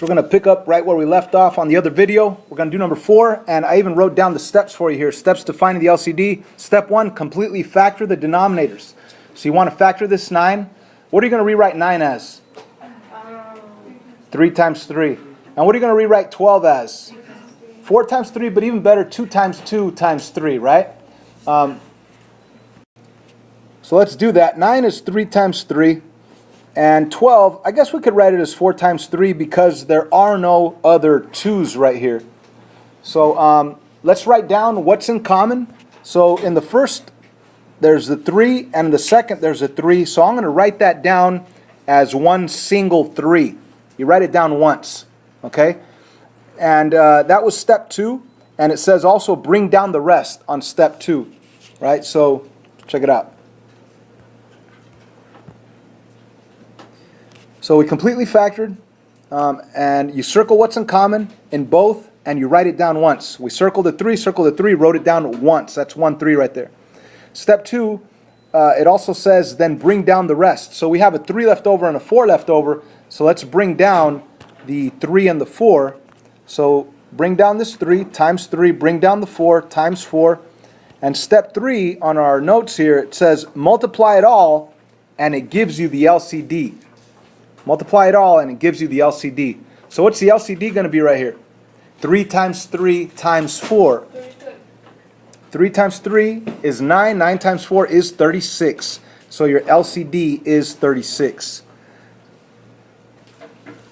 So we're going to pick up right where we left off on the other video. We're going to do number 4, and I even wrote down the steps for you here. Steps to finding the LCD. Step 1, completely factor the denominators. So you want to factor this 9. What are you going to rewrite 9 as? 3 times 3. And what are you going to rewrite 12 as? 4 times 3, but even better, 2 times 2 times 3, right? So let's do that. 9 is 3 times 3. And 12, I guess we could write it as 4 times 3 because there are no other 2's right here. So let's write down what's in common. So in the first, there's the 3, and in the second, there's a 3. So I'm going to write that down as one single 3. You write it down once, okay? And that was step 2. And it says also bring down the rest on step 2, right? So check it out. So we completely factored, and you circle what's in common in both, and you write it down once. We circled the 3, wrote it down once. That's 1 3 right there. Step 2, it also says then bring down the rest. So we have a 3 left over and a 4 left over. So let's bring down the 3 and the 4. So bring down this 3 times 3, bring down the 4 times 4. And step 3 on our notes here, it says multiply it all, and it gives you the LCD. Multiply it all and it gives you the LCD. So what's the LCD going to be right here? 3 times 3 times 4. 3 times 3 is 9. 9 times 4 is 36. So your LCD is 36.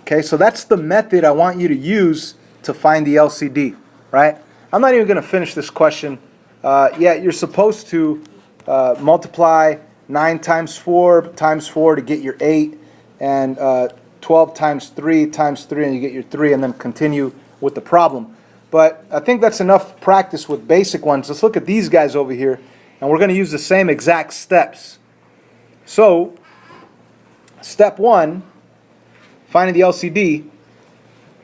Okay, so that's the method I want you to use to find the LCD, right? I'm not even going to finish this question. Yeah, you're supposed to multiply 9 times 4 to get your 8. And 12 times 3 times 3, and you get your 3, and then continue with the problem. But I think that's enough practice with basic ones. Let's look at these guys over here, and we're going to use the same exact steps. So, step 1, finding the LCD.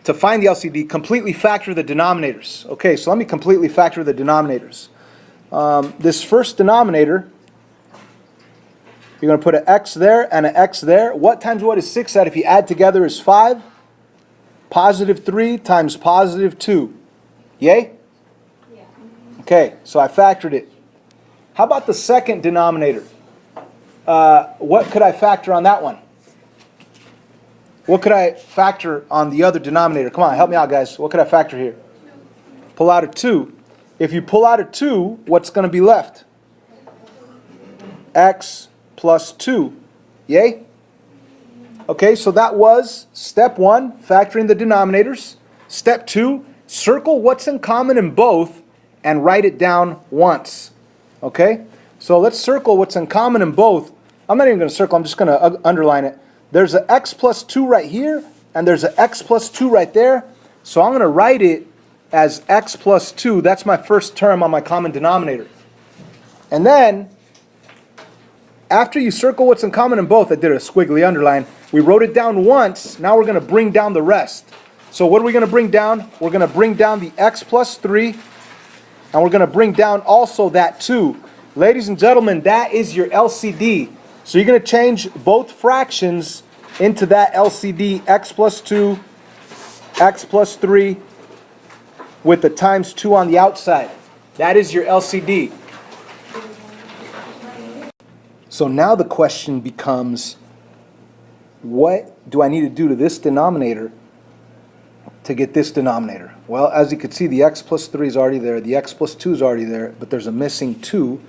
To find the LCD, completely factor the denominators. Okay, so let me completely factor the denominators. This first denominator, you're going to put an x there and an x there. What times what is 6? That if you add together is 5. Positive 3 times positive 2. Yay? Yeah. Okay, so I factored it. How about the second denominator? What could I factor on that one? What could I factor on the other denominator? Come on, help me out, guys. What could I factor here? Pull out a 2. If you pull out a 2, what's going to be left? X plus 2. Yay? Okay, so that was step 1, factoring the denominators. Step 2, circle what's in common in both and write it down once. Okay? So let's circle what's in common in both. I'm not even going to circle, I'm just going to underline it. There's an x plus 2 right here, and there's an x plus 2 right there. So I'm going to write it as x plus 2. That's my first term on my common denominator. And then after you circle what's in common in both, I did a squiggly underline. We wrote it down once. Now we're going to bring down the rest. So what are we going to bring down? We're going to bring down the x plus 3. And we're going to bring down also that 2. Ladies and gentlemen, that is your LCD. So you're going to change both fractions into that LCD, x plus 2, x plus 3, with the times 2 on the outside. That is your LCD. So now the question becomes, what do I need to do to this denominator to get this denominator? Well, as you can see, the x plus 3 is already there, the x plus 2 is already there, but there's a missing 2.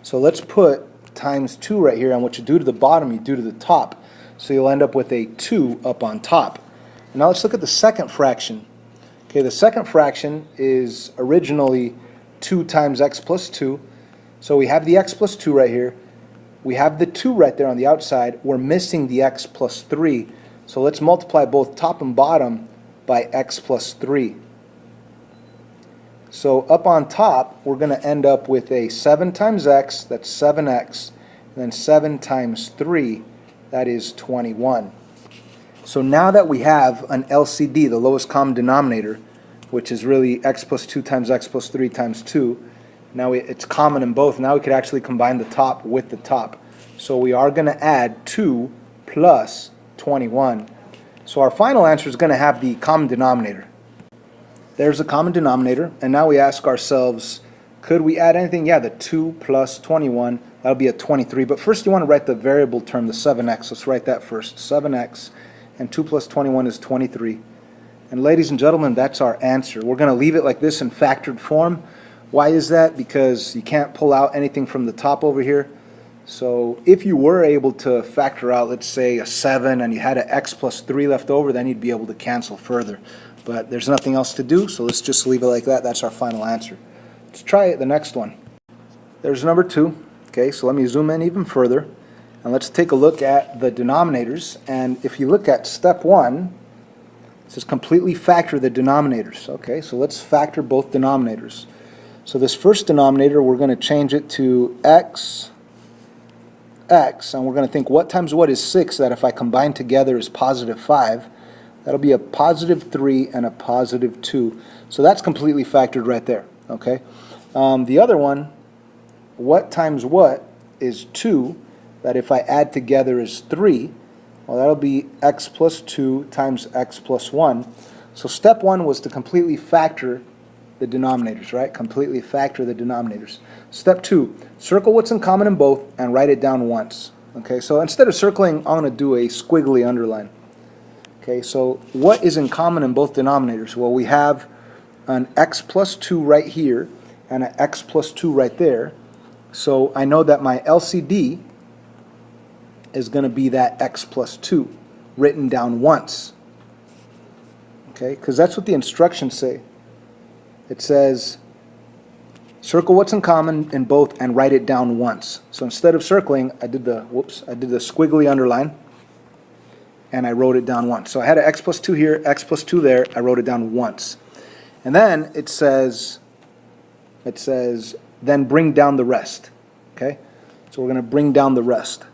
So let's put times 2 right here, and what you do to the bottom, you do to the top. So you'll end up with a 2 up on top. Now let's look at the second fraction. Okay, the second fraction is originally 2 times x plus 2. So we have the x plus 2 right here. We have the 2 right there on the outside. We're missing the x plus 3. So let's multiply both top and bottom by x plus 3. So up on top, we're going to end up with a 7 times x, that's 7x, and then 7 times 3, that is 21. So now that we have an LCD, the lowest common denominator, which is really x plus 2 times x plus 3 times 2, now it's common in both. Now we could actually combine the top with the top. So we are going to add 2 plus 21. So our final answer is going to have the common denominator. There's a common denominator, and now we ask ourselves, could we add anything? Yeah, the 2 plus 21, that'll be a 23. But first you want to write the variable term, the 7x. Let's write that first. 7x, and 2 plus 21 is 23. And ladies and gentlemen, that's our answer. We're going to leave it like this in factored form. Why is that? Because you can't pull out anything from the top over here. So if you were able to factor out, let's say, a 7 and you had an x plus 3 left over, then you'd be able to cancel further. But there's nothing else to do, so let's just leave it like that. That's our final answer. Let's try it, the next one. There's number 2. Okay, so let me zoom in even further. And let's take a look at the denominators. And if you look at step 1, it says completely factor the denominators. Okay, so let's factor both denominators. So this first denominator, we're going to change it to x, and we're going to think what times what is 6, that if I combine together is positive 5. That'll be a positive 3 and a positive 2. So that's completely factored right there. Okay. The other one, what times what is 2, that if I add together is 3. Well, that'll be x plus 2 times x plus 1. So step 1 was to completely factor the denominators, right? Completely factor the denominators. Step 2, circle what's in common in both and write it down once. Okay, so instead of circling, I'm going to do a squiggly underline. Okay, so what is in common in both denominators? Well, we have an x plus 2 right here and an x plus 2 right there. So I know that my LCD is going to be that x plus 2 written down once. Okay, because that's what the instructions say. It says circle what's in common in both and write it down once. So instead of circling, I did the squiggly underline and I wrote it down once. So I had an x plus 2 here, x plus 2 there, I wrote it down once. And then it says then bring down the rest. Okay? So we're going to bring down the rest.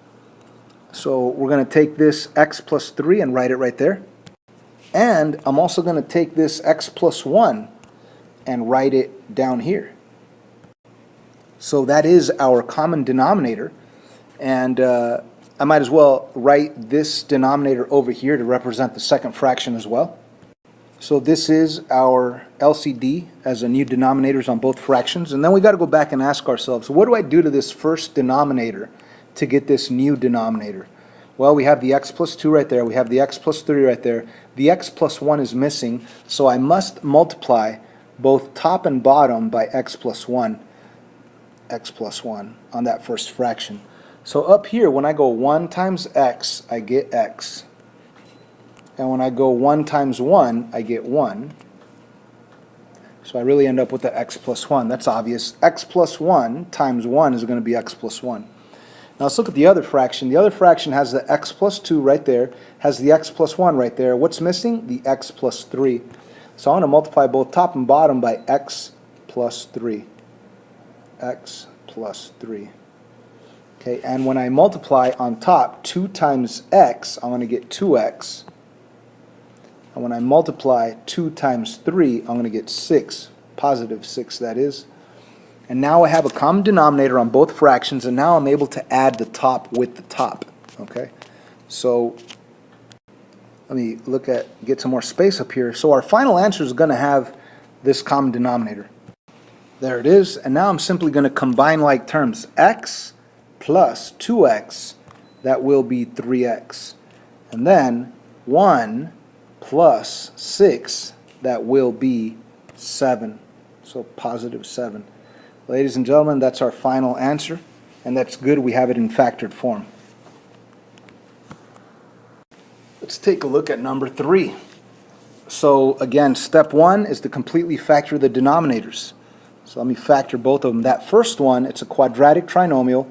So we're going to take this x plus 3 and write it right there. And I'm also going to take this x plus 1 and write it down here. So that is our common denominator. And I might as well write this denominator over here to represent the second fraction as well. So this is our LCD as a new denominators on both fractions. And then we got to go back and ask ourselves, what do I do to this first denominator to get this new denominator? Well, we have the x plus 2 right there. We have the x plus 3 right there. The x plus 1 is missing, so I must multiply both top and bottom by x plus 1 on that first fraction. So up here, when I go 1 times x, I get x. And when I go 1 times 1, I get 1. So I really end up with the x plus 1. That's obvious. X plus 1 times 1 is going to be x plus 1. Now let's look at the other fraction. The other fraction has the x plus 2 right there, has the x plus 1 right there. What's missing? The x plus 3. So I'm going to multiply both top and bottom by x plus 3. X plus 3. Okay, and when I multiply on top 2 times x, I'm going to get 2x. And when I multiply 2 times 3, I'm going to get 6, positive 6 that is. And now I have a common denominator on both fractions, and now I'm able to add the top with the top. Okay, so let me get some more space up here. So our final answer is going to have this common denominator. There it is, and now I'm simply going to combine like terms. X plus 2x, that will be 3x. And then 1 plus 6, that will be 7. So positive 7. Ladies and gentlemen, that's our final answer, and that's good. We have it in factored form. Let's take a look at number 3. So again, step 1 is to completely factor the denominators. So let me factor both of them. That first one, it's a quadratic trinomial.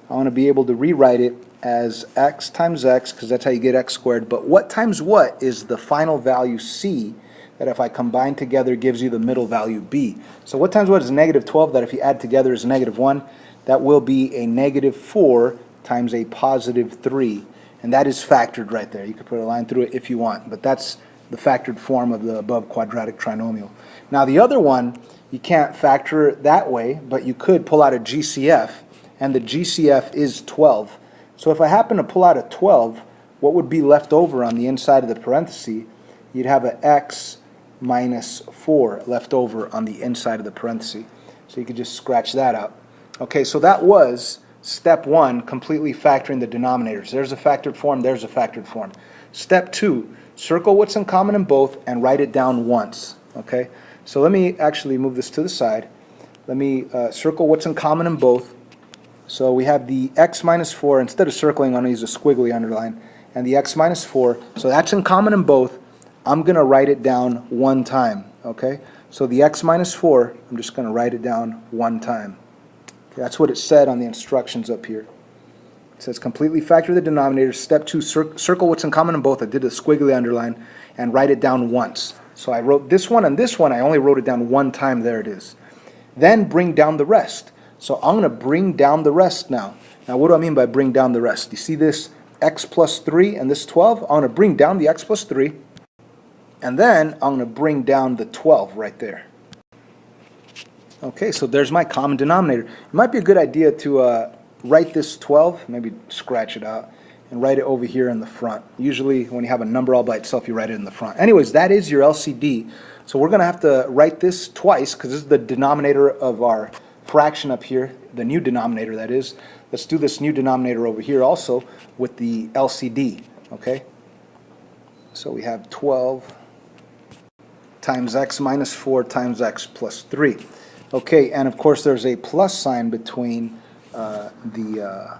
I want to be able to rewrite it as x times x, because that's how you get x squared. But what times what is the final value c, that if I combine together gives you the middle value b. So what times what is negative 12, that if you add together is negative 1. That will be a negative 4 times a positive 3. And that is factored right there. You could put a line through it if you want, but that's the factored form of the above quadratic trinomial. Now the other one, you can't factor it that way, but you could pull out a GCF, and the GCF is 12. So if I happen to pull out a 12, what would be left over on the inside of the parenthesis? You'd have an x minus 4 left over on the inside of the parenthesis. So you could just scratch that out. Okay, so that was step 1, completely factoring the denominators. There's a factored form, there's a factored form. Step 2, circle what's in common in both and write it down once. Okay, so let me actually move this to the side. Let me circle what's in common in both. So we have the x minus 4, instead of circling, I'm going to use a squiggly underline, and the x minus 4, so that's in common in both. I'm going to write it down one time, okay? So the x minus 4, I'm just going to write it down one time. Okay, that's what it said on the instructions up here. It says completely factor the denominators. Step 2, circle what's in common in both. I did a squiggly underline, and write it down once. So I wrote this one and this one, I only wrote it down one time, there it is. Then bring down the rest. So I'm going to bring down the rest now. Now what do I mean by bring down the rest? You see this x plus 3 and this 12? I'm going to bring down the x plus 3. And then I'm going to bring down the 12 right there. Okay, so there's my common denominator. It might be a good idea to write this 12, maybe scratch it out, and write it over here in the front. Usually when you have a number all by itself, you write it in the front. Anyways, that is your LCD. So we're going to have to write this twice because this is the denominator of our fraction up here, the new denominator that is. Let's do this new denominator over here also with the LCD, okay? So we have 12 times x minus 4 times x plus 3. Okay, and of course there's a plus sign between the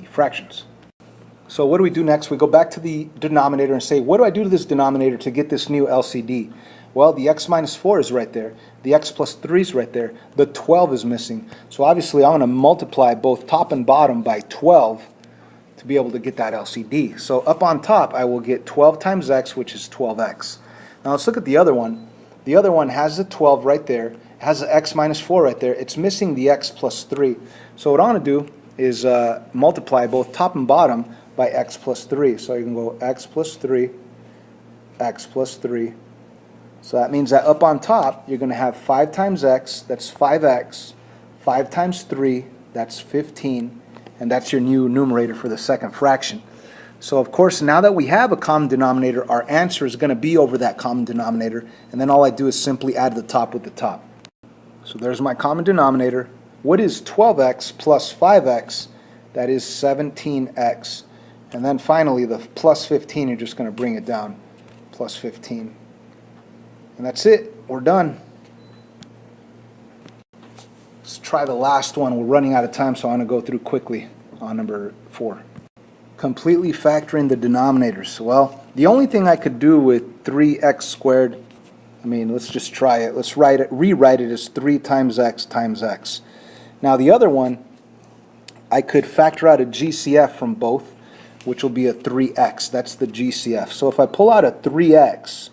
fractions. So what do we do next? We go back to the denominator and say, what do I do to this denominator to get this new LCD? Well, the x minus 4 is right there. The x plus 3 is right there. The 12 is missing. So obviously I'm going to multiply both top and bottom by 12 to be able to get that LCD. So up on top I will get 12 times x, which is 12x. Now let's look at the other one. The other one has the 12 right there. It has the x minus 4 right there. It's missing the x plus 3. So what I want to do is multiply both top and bottom by x plus 3. So you can go x plus 3, x plus 3. So that means that up on top, you're going to have 5 times x, that's 5x, 5 times 3, that's 15, and that's your new numerator for the second fraction. So of course, now that we have a common denominator, our answer is going to be over that common denominator, and then all I do is simply add the top with the top. So there's my common denominator. What is 12x plus 5x? That is 17x. And then finally, the plus 15, you're just going to bring it down, plus 15. And that's it. We're done. Let's try the last one. We're running out of time, so I'm going to go through quickly on number 4. Completely factoring the denominators. Well, the only thing I could do with 3x squared, I mean, let's just try it. Let's rewrite it as 3 times x times x. Now the other one, I could factor out a GCF from both, which will be a 3x. That's the GCF. So if I pull out a 3x,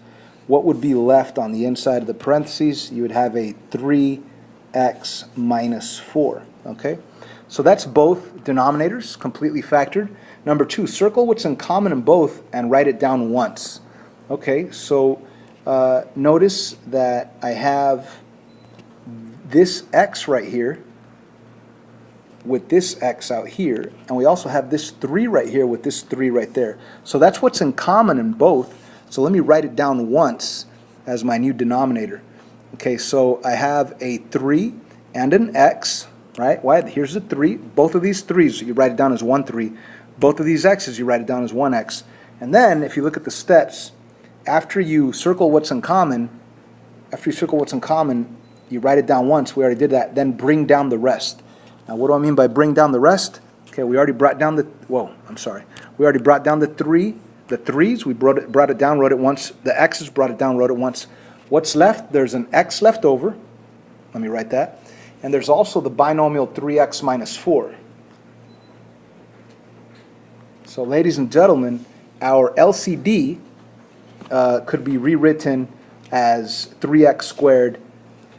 what would be left on the inside of the parentheses? You would have a 3x minus 4. Okay? So that's both denominators, completely factored. Number 2, circle what's in common in both and write it down once. Okay, so notice that I have this x right here with this x out here, and we also have this 3 right here with this 3 right there. So that's what's in common in both. So let me write it down once as my new denominator. Okay, so I have a 3 and an x, right? Why? Here's the 3. Both of these 3's, you write it down as 1 3. Both of these x's, you write it down as 1x. And then, if you look at the steps, after you circle what's in common, you write it down once. We already did that. Then bring down the rest. Now, what do I mean by bring down the rest? Okay, we already brought down the, we already brought down the 3's, we brought it down, wrote it once. The x's, brought it down, wrote it once. What's left? There's an x left over. Let me write that. And there's also the binomial 3x minus 4. So ladies and gentlemen, our LCD could be rewritten as 3x squared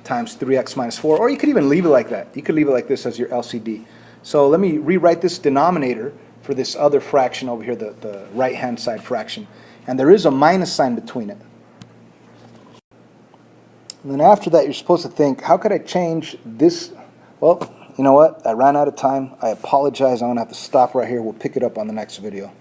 times 3x minus 4, or you could even leave it like that. You could leave it like this as your LCD. So let me rewrite this denominator for this other fraction over here, the right-hand side fraction. And there is a minus sign between it. And then after that, you're supposed to think, how could I change this? Well, you know what? I ran out of time. I apologize. I'm going to have to stop right here. We'll pick it up on the next video.